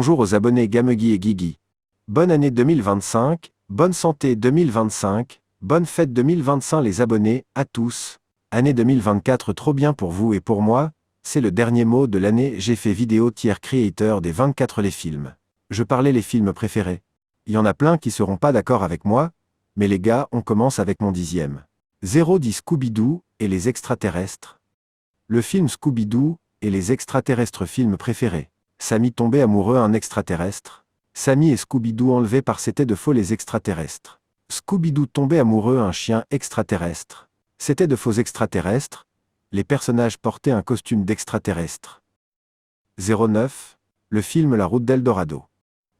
Bonjour aux abonnés Gamegui et Guigui. Bonne année 2025, bonne santé 2025, bonne fête 2025 les abonnés, à tous. Année 2024 trop bien pour vous et pour moi, c'est le dernier mot de l'année. J'ai fait vidéo tier creator des 24 les films. Je parlais les films préférés. Il y en a plein qui seront pas d'accord avec moi, mais les gars, on commence avec mon 10e. 010 Scooby-Doo et les extraterrestres. Le film Scooby-Doo et les extraterrestres film préféré. Sammy tombait amoureux un extraterrestre. Sammy et Scooby-Doo enlevés par c'était de faux les extraterrestres. Scooby-Doo tombait amoureux un chien extraterrestre. C'était de faux extraterrestres. Les personnages portaient un costume d'extraterrestre. 09. Le film La Route d'Eldorado.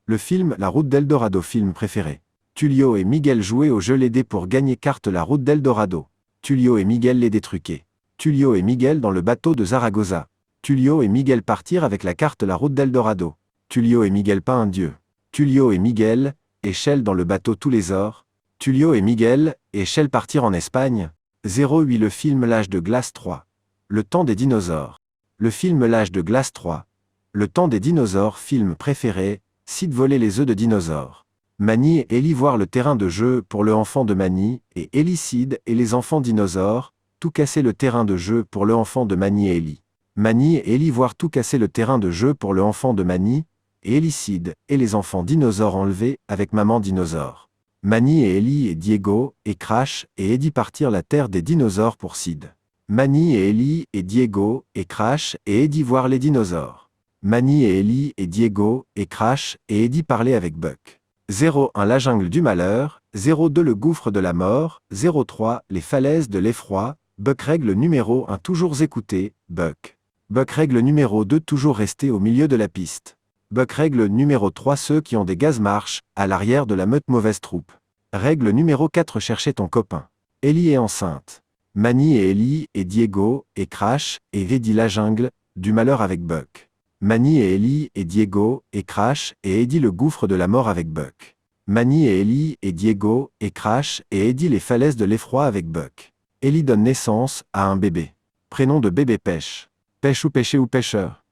Le film La Route d'Eldorado film préféré. Tullio et Miguel jouaient au jeu les dés pour gagner carte La Route d'Eldorado. Tullio et Miguel les dés truqués. Tullio et Miguel dans le bateau de Zaragoza. Tullio et Miguel partir avec la carte La Route d'Eldorado. Tullio et Miguel pas un dieu. Tullio et Miguel, échelle dans le bateau tous les ors. Tullio et Miguel, échelle partir en Espagne. 08 Le film L'âge de glace 3. Le temps des dinosaures. Le film L'âge de glace 3. Le temps des dinosaures film préféré, Sid voler les œufs de dinosaures. Manny et Ellie voir le terrain de jeu pour le enfant de Manny, et Ellie Sid et les enfants dinosaures, tout casser le terrain de jeu pour le enfant de Manny et Ellie. Manny et Ellie voir tout casser le terrain de jeu pour le enfant de Manny, et Ellie Sid et les enfants dinosaures enlevés avec maman dinosaure. Manny et Ellie et Diego, et Crash et Eddie partir la terre des dinosaures pour Sid. Manny et Ellie et Diego, et Crash et Eddie voir les dinosaures. Manny et Ellie et Diego, et Crash et Eddie parler avec Buck. 01 La jungle du malheur, 02 Le gouffre de la mort, 03 Les falaises de l'effroi, Buck règle numéro 1 toujours écouter, Buck. Buck règle numéro 2 toujours rester au milieu de la piste. Buck règle numéro 3 ceux qui ont des gaz marchent, à l'arrière de la meute mauvaise troupe. Règle numéro 4 chercher ton copain. Ellie est enceinte. Manny et Ellie, et Diego, et Crash, et Eddie la jungle, du malheur avec Buck. Manny et Ellie, et Diego, et Crash, et Eddie le gouffre de la mort avec Buck. Manny et Ellie, et Diego, et Crash, et Eddie les falaises de l'effroi avec Buck. Ellie donne naissance à un bébé. Prénom de bébé Pêche. Pêche ou pêcher ou pêcheur.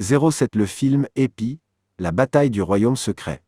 07 Le film Épi, la bataille du royaume secret.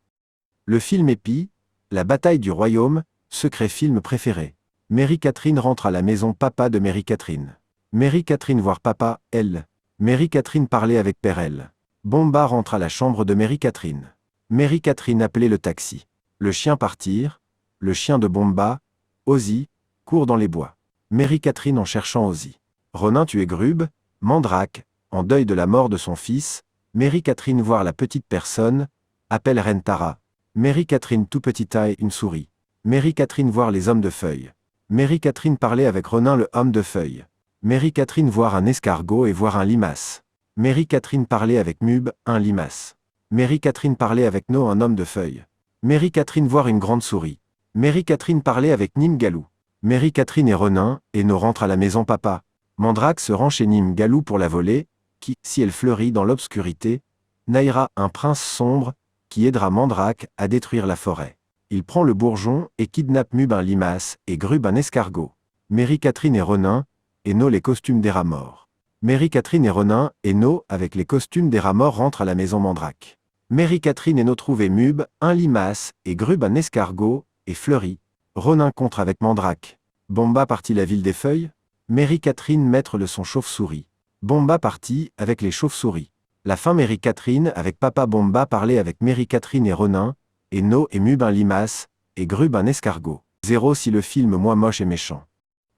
Le film Épi, la bataille du royaume, secret film préféré. Mary-Catherine rentre à la maison papa de Mary-Catherine. Mary-Catherine voir papa, elle. Mary-Catherine parler avec père elle. Bomba rentre à la chambre de Mary-Catherine. Mary-Catherine appeler le taxi. Le chien partir, le chien de Bomba, Ozzy, court dans les bois. Mary-Catherine en cherchant Ozzy. Ronin tuer Grub, Mandrake, en deuil de la mort de son fils, Mary-Catherine voir la petite personne, appelle Reine Tara. Mary-Catherine tout petit taille une souris. Mary-Catherine voir les hommes de feuilles. Mary-Catherine parler avec Ronin le homme de feuilles. Mary-Catherine voir un escargot et voir un limace. Mary-Catherine parler avec Mub, un limace. Mary-Catherine parler avec No un homme de feuilles. Mary-Catherine voir une grande souris. Mary-Catherine parler avec Nîmes Galou. Mary-Catherine et Ronin, et No rentrent à la maison papa. Mandrake se rend chez Nîmes Galou pour la voler, qui, si elle fleurit dans l'obscurité, naîtra un prince sombre, qui aidera Mandrake à détruire la forêt. Il prend le bourgeon et kidnappe Mub un limace et Grub un escargot. Mary-Catherine et Ronin, et No les costumes des rats morts. Mary-Catherine et Ronin, et No avec les costumes des rats morts rentrent à la maison Mandrake. Mary-Catherine et No trouvent Mub, un limace, et Grub un escargot, et fleurit. Ronin contre avec Mandrake. Bomba partit la ville des feuilles. Mary-Catherine mettre le son chauve-souris. Bomba partit avec les chauves-souris. La fin Mary-Catherine avec papa Bomba parler avec Mary-Catherine et Ronin, et No et Mub un limace, et Grub un escargot. 0 Si le film Moi moche et méchant.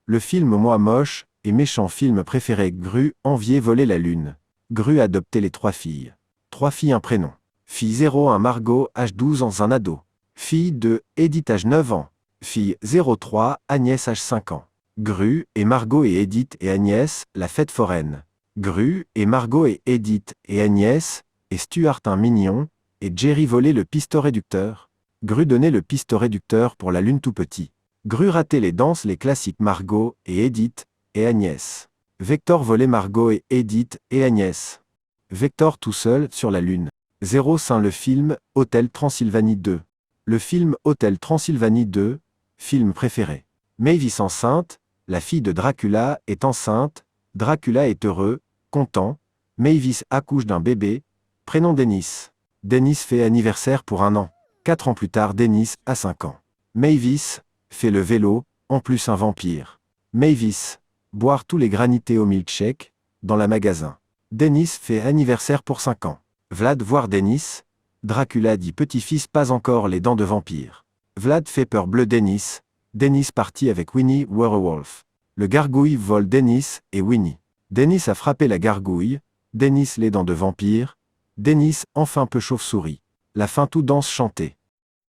Le film Moi moche et méchant film préféré Gru, envier voler la lune. Gru adopter les 3 filles. 3 filles un prénom. Fille 01 Margot, âge 12 ans un ado. Fille 2, Edith âge 9 ans. Fille 03 Agnès âge 5 ans. Gru, et Margot et Edith et Agnès, la fête foraine. Gru, et Margot et Edith et Agnès, et Stuart un mignon, et Jerry voler le piston réducteur. Gru donner le piston réducteur pour la lune tout petit. Gru rater les danses les classiques Margot et Edith et Agnès. Vector voler Margot et Edith et Agnès. Vector tout seul sur la lune. 05 Le film Hôtel Transylvanie 2. Le film Hôtel Transylvanie 2, film préféré. Mavis enceinte, la fille de Dracula est enceinte, Dracula est heureux, content, Mavis accouche d'un bébé, prénom Dennis. Dennis fait anniversaire pour 1 an. 4 ans plus tard, Dennis a 5 ans. Mavis fait le vélo, en plus un vampire. Mavis boire tous les granités au milkshake, dans la magasin. Dennis fait anniversaire pour 5 ans. Vlad voir Dennis. Dracula dit petit-fils pas encore les dents de vampire. Vlad fait peur bleu Dennis. Dennis partit avec Winnie Werewolf. Le gargouille vole Dennis et Winnie. Dennis a frappé la gargouille. Dennis les dents de vampire. Dennis enfin peu chauve-souris. La fin tout danse chanté.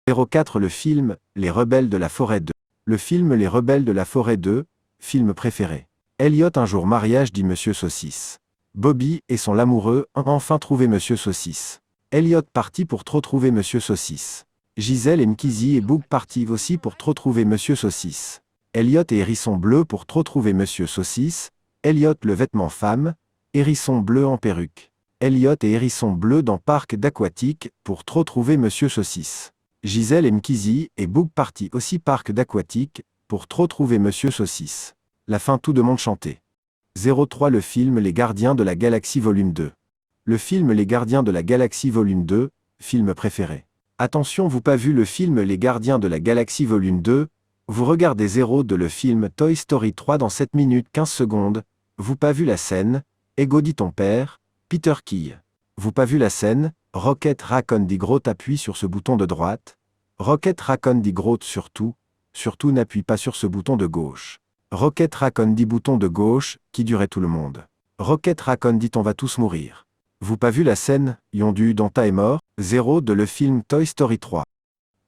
04 Le film Les Rebelles de la Forêt 2. Le film Les Rebelles de la Forêt 2, film préféré. Elliot un jour mariage dit Monsieur Saucisse. Bobby et son l'amoureux ont enfin trouvé Monsieur Saucisse. Elliot partit pour trop trouver Monsieur Saucisse. Gisèle et Mkizi et Boog partirent aussi pour trop trouver Monsieur Saucisse. Elliot et Hérisson bleu pour trop trouver Monsieur Saucisse. Elliot le vêtement femme. Hérisson bleu en perruque. Elliot et Hérisson bleu dans parc d'aquatique pour trop trouver Monsieur Saucisse. Gisèle et Mkizi et Boog partit aussi parc d'aquatique pour trop trouver Monsieur Saucisse. La fin tout de monde chanté. 03 Le film Les Gardiens de la Galaxie Volume 2. Le film Les Gardiens de la Galaxie Volume 2, film préféré. Attention, vous pas vu le film Les Gardiens de la Galaxie Volume 2, vous regardez 02 le film Toy Story 3 dans 7 minutes 15 secondes, vous pas vu la scène, Ego dit ton père, Peter Key. Vous pas vu la scène, Rocket Raccoon dit Groot appuie sur ce bouton de droite, Rocket Raccoon dit Groot surtout n'appuie pas sur ce bouton de gauche. Rocket Raccoon dit bouton de gauche, qui durait tout le monde. Rocket Raccoon dit on va tous mourir. Vous pas vu la scène, Yondu Danta est mort, 02 le film Toy Story 3.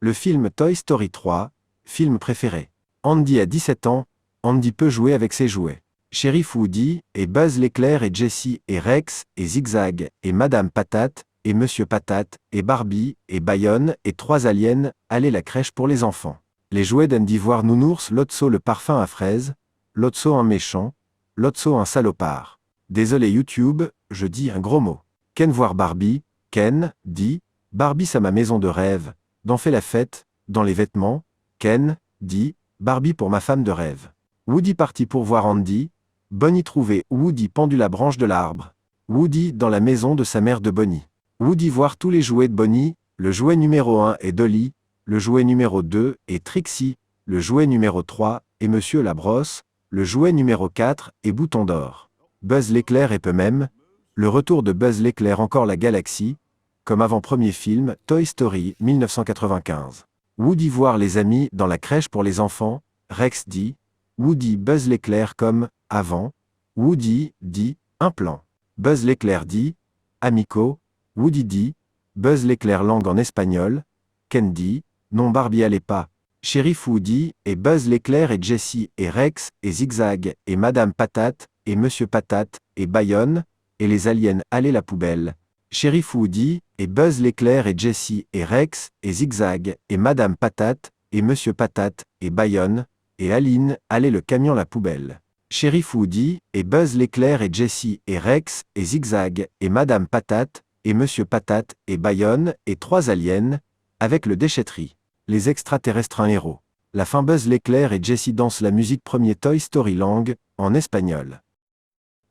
Le film Toy Story 3, film préféré. Andy a 17 ans, Andy peut jouer avec ses jouets. Sheriff Woody, et Buzz l'éclair et Jessie et Rex, et Zigzag, et Madame Patate, et Monsieur Patate, et Barbie, et Bayonne, et 3 aliens, allez la crèche pour les enfants. Les jouets d'Andy voir Nounours, Lotso le parfum à fraises, Lotso un méchant, Lotso un salopard. Désolé YouTube, je dis un gros mot. Ken voir Barbie, Ken, dit, Barbie ça ma maison de rêve, d'en fait la fête, dans les vêtements, Ken, dit, Barbie pour ma femme de rêve. Woody parti pour voir Andy, Bonnie trouvé Woody pendu la branche de l'arbre. Woody dans la maison de sa mère de Bonnie. Woody voir tous les jouets de Bonnie, le jouet numéro 1 est Dolly, le jouet numéro 2 est Trixie, le jouet numéro 3 est Monsieur la brosse, le jouet numéro 4 est Bouton d'or. Buzz l'éclair et peu même, le retour de Buzz l'éclair encore la galaxie, comme avant-premier film Toy Story 1995. Woody voir les amis dans la crèche pour les enfants, Rex dit, Woody Buzz l'éclair comme avant, Woody dit un plan. Buzz l'éclair dit amico, Woody dit Buzz l'éclair langue en espagnol, Ken dit non Barbie allez pas. Sheriff Woody et Buzz l'éclair et Jessie et Rex et Zigzag et Madame Patate et Monsieur Patate et Bayonne et les aliens allez la poubelle. Sheriff Woody et Buzz l'éclair et Jessie et Rex et Zigzag et Madame Patate et Monsieur Patate et Bayonne et Aline allez le camion la poubelle. Sheriff Woody et Buzz l'éclair et Jessie et Rex et Zigzag et Madame Patate et Monsieur Patate et Bayonne et 3 aliens avec le déchetterie. Les extraterrestres un héros. La fin Buzz l'éclair et Jessie dansent la musique premier Toy Story langue, en espagnol.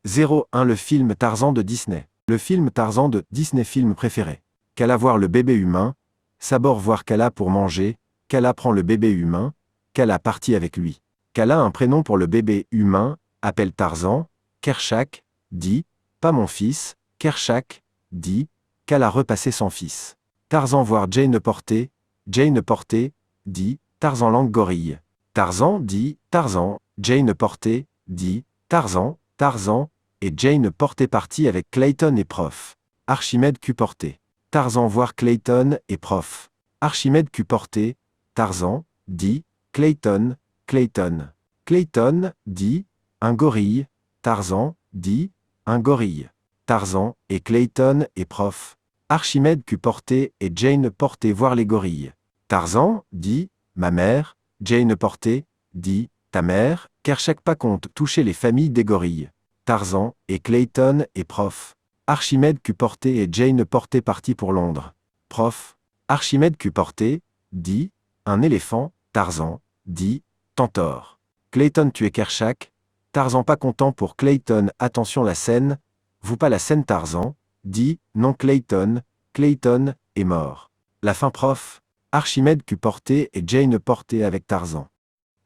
01 Le film Tarzan de Disney. Le film Tarzan de Disney film préféré. Kala voir le bébé humain, Sabor voir Kala pour manger, Kala prend le bébé humain, Kala partit avec lui. Kala un prénom pour le bébé humain, appelle Tarzan, Kershak, dit, pas mon fils, Kershak, dit, Kala repasser son fils. Tarzan voir Jane porter, Jane porter, dit, Tarzan langue gorille. Tarzan dit, Tarzan, Jane porter, dit, Tarzan, Tarzan, et Jane porter partie avec Clayton et Prof. Archimède Q porter. Tarzan voir Clayton et Prof. Archimède Q porter, Tarzan, dit, Clayton, Clayton. Clayton, dit, un gorille, Tarzan, dit, un gorille. Tarzan, et Clayton et Prof. Archimède Q porter et Jane porter voir les gorilles. Tarzan, dit, ma mère, Jane porter, dit, ta mère, Kershak pas compte toucher les familles des gorilles. Tarzan, et Clayton et Prof. Archimède Q porter et Jane porter parti pour Londres. Prof. Archimède Q porter, dit, un éléphant, Tarzan, dit, Tantor. Clayton tuer Kershak, Tarzan pas content pour Clayton attention la scène, vous pas la scène Tarzan, dit, non Clayton, Clayton, est mort. La fin prof. Archimède Q porté et Jane porté avec Tarzan.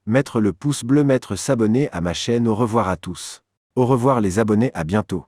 Mettre le pouce bleu, mettre s'abonner à ma chaîne. Au revoir à tous. Au revoir les abonnés, à bientôt.